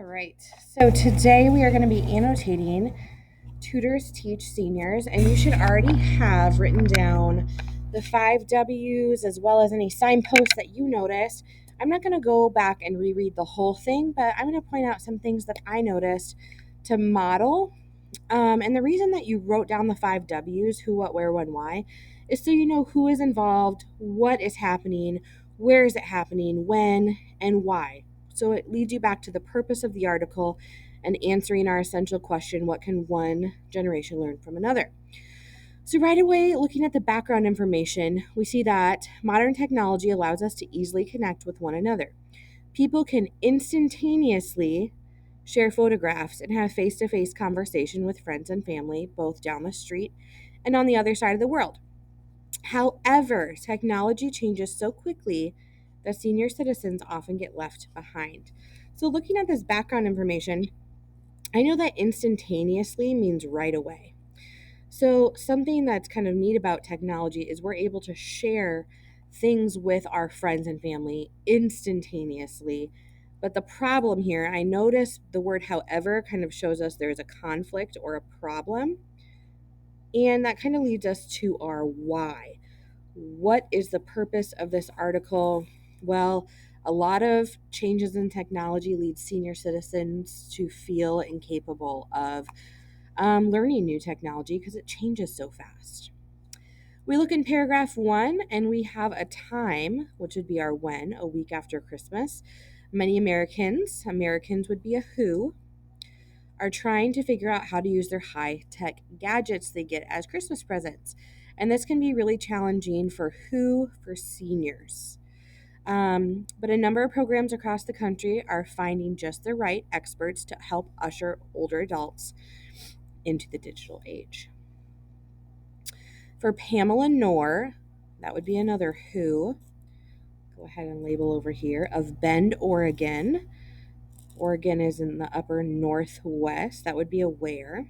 right. So today we are going to be annotating Tutors Teach Seniors, and you should already have written down the five W's as well as any signposts that you noticed. I'm not going to go back and reread the whole thing, but I'm going to point out some things that I noticed to model. And the reason that you wrote down the five W's, who, what, where, when, why, is so you know who is involved, what is happening, where is it happening, when, and why. So it leads you back to the purpose of the article and answering our essential question, what can one generation learn from another? So right away, looking at the background information, we see that modern technology allows us to easily connect with one another. People can instantaneously share photographs and have face-to-face conversation with friends and family, both down the street and on the other side of the world. However, technology changes so quickly that senior citizens often get left behind. So, looking at this background information, I know that instantaneously means right away. So, something that's kind of neat about technology is we're able to share things with our friends and family instantaneously. But the problem here, I notice the word however kind of shows us there's a conflict or a problem. And that kind of leads us to our why. What is the purpose of this article? Well, a lot of changes in technology lead senior citizens to feel incapable of learning new technology because it changes so fast. We look in paragraph 1 and we have a time, which would be our when, a week after Christmas. Many Americans would be a who, are trying to figure out how to use their high tech gadgets they get as Christmas presents. And this can be really challenging for seniors. But a number of programs across the country are finding just the right experts to help usher older adults into the digital age. For Pamela Knorr, that would be another who. Go ahead and label over here, of Bend, Oregon. Oregon is in the upper northwest. That would be a where.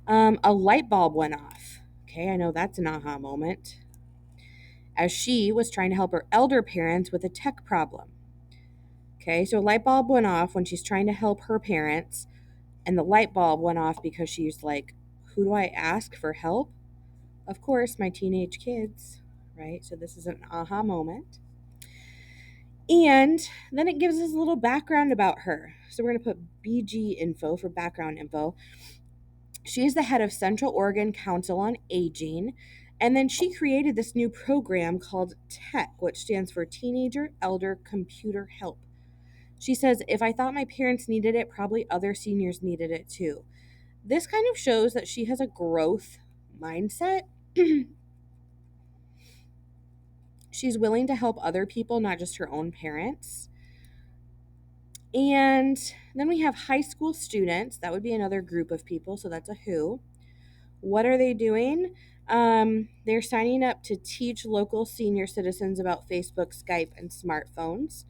A light bulb went off. Okay, I know that's an aha moment. As she was trying to help her elder parents with a tech problem. Okay, so a light bulb went off when she's trying to help her parents, and the light bulb went off because she's like, who do I ask for help? Of course, my teenage kids, right? So this is an aha moment. And then it gives us a little background about her. So we're going to put BG info for background info. She is the head of Central Oregon Council on Aging. And then she created this new program called TECH, which stands for Teenager Elder Computer Help. She says, if I thought my parents needed it, probably other seniors needed it too. This kind of shows that she has a growth mindset. She's willing to help other people, not just her own parents. And then we have high school students. That would be another group of people. So that's a who. What are they doing? They're signing up to teach local senior citizens about Facebook, Skype, and smartphones.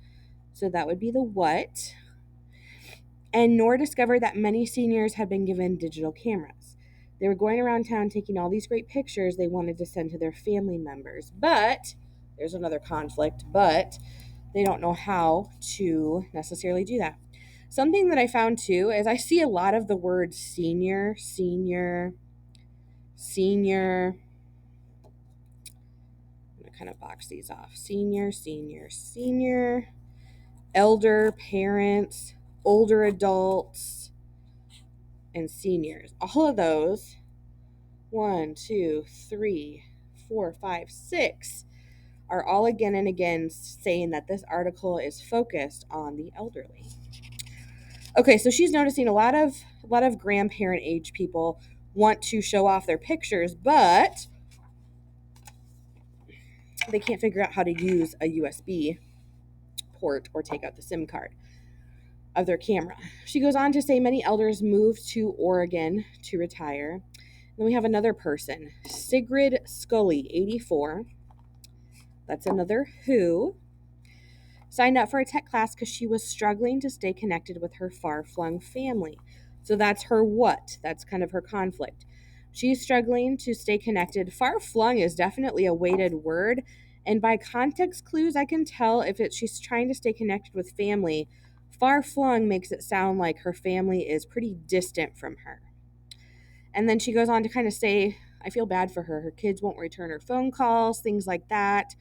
So that would be the what. And Nor discovered that many seniors had been given digital cameras. They were going around town taking all these great pictures they wanted to send to their family members. But there's another conflict, but they don't know how to necessarily do that. Something that I found too is I see a lot of the word senior. I'm going to kind of box these off. Senior, elder, parents, older adults, and seniors. All of those, 1, 2, 3, 4, 5, 6, are all again and again saying that this article is focused on the elderly. Okay, so she's noticing a lot of grandparent age people want to show off their pictures, but they can't figure out how to use a USB port or take out the SIM card of their camera. She goes on to say many elders moved to Oregon to retire. Then we have another person, Sigrid Scully, 84. That's another who. Signed up for a tech class because she was struggling to stay connected with her far-flung family. So that's her what? That's kind of her conflict. She's struggling to stay connected. Far-flung is definitely a weighted word. And by context clues, I can tell if she's trying to stay connected with family Far flung makes it sound like her family is pretty distant from her. And then she goes on to kind of say, I feel bad for her. Her kids won't return her phone calls, things like that.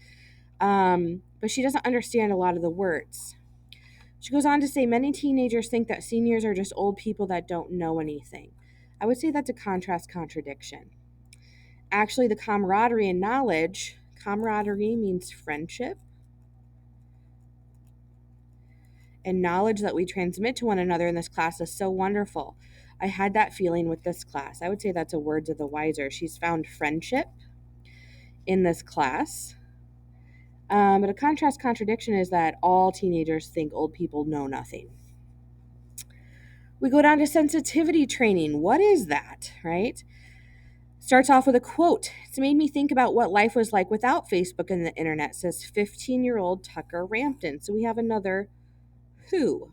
But she doesn't understand a lot of the words. She goes on to say, many teenagers think that seniors are just old people that don't know anything. I would say that's a contrast contradiction. Actually, the camaraderie and knowledge, camaraderie means friendship, and knowledge that we transmit to one another in this class is so wonderful. I had that feeling with this class. I would say that's a words of the wiser. She's found friendship in this class. But a contrast contradiction is that all teenagers think old people know nothing. We go down to sensitivity training. What is that, right? Starts off with a quote. It's made me think about what life was like without Facebook and the internet, says 15-year-old Tucker Rampton. So we have another who.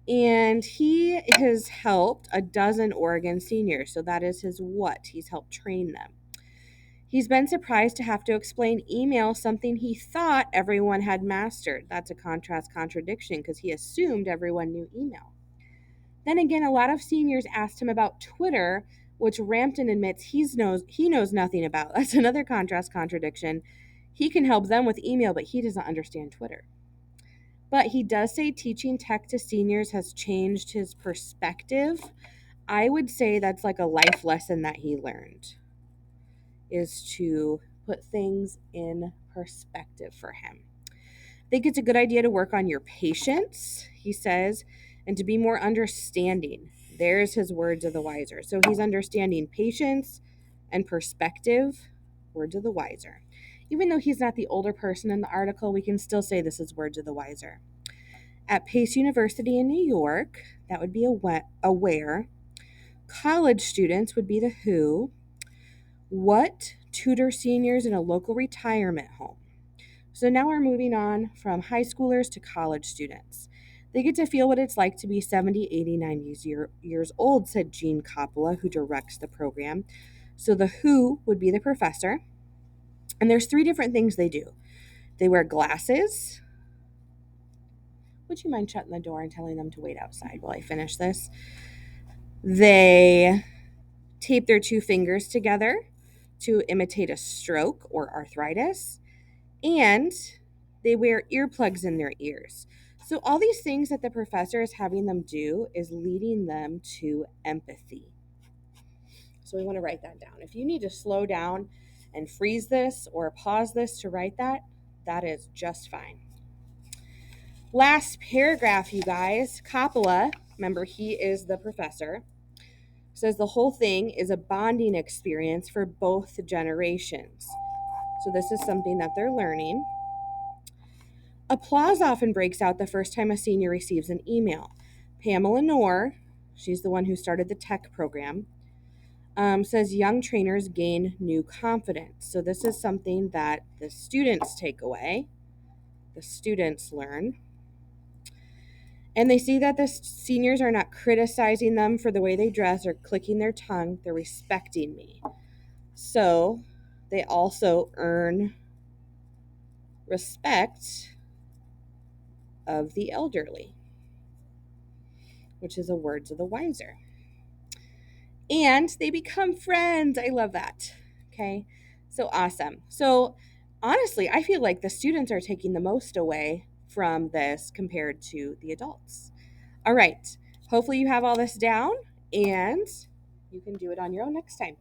And he has helped a dozen Oregon seniors. So that is his what. He's helped train them. He's been surprised to have to explain email, something he thought everyone had mastered. That's a contrast contradiction because he assumed everyone knew email. Then again, a lot of seniors asked him about Twitter, which Rampton admits he knows nothing about. That's another contrast contradiction. He can help them with email, but he doesn't understand Twitter. But he does say teaching tech to seniors has changed his perspective. I would say that's like a life lesson that he learned, is to put things in perspective for him. I think it's a good idea to work on your patience, he says, and to be more understanding. There's his words of the wiser. So he's understanding patience and perspective, words of the wiser. Even though he's not the older person in the article, we can still say this is words of the wiser. At Pace University in New York, that would be a where. College students would be the who. What tutor seniors in a local retirement home. So now we're moving on from high schoolers to college students. They get to feel what it's like to be 70, 80, 90 years old, said Gene Coppola, who directs the program. So the who would be the professor. And there's 3 different things they do. They wear glasses. Would you mind shutting the door and telling them to wait outside while I finish this? They tape their 2 fingers together to imitate a stroke or arthritis. And they wear earplugs in their ears. So all these things that the professor is having them do is leading them to empathy. So we want to write that down. If you need to slow down and freeze this or pause this to write that, that is just fine. Last paragraph, you guys. Coppola, remember he is the professor, says the whole thing is a bonding experience for both generations. So this is something that they're learning. Applause often breaks out the first time a senior receives an email. Pamela Knorr, she's the one who started the tech program, says young trainers gain new confidence. So this is something that the students take away, the students learn. And they see that the seniors are not criticizing them for the way they dress or clicking their tongue. They're respecting me. So they also earn respect of the elderly, which is a words of the wiser. And they become friends. I love that. Okay. So awesome. So honestly, I feel like the students are taking the most away from this compared to the adults. All right. Hopefully you have all this down and you can do it on your own next time.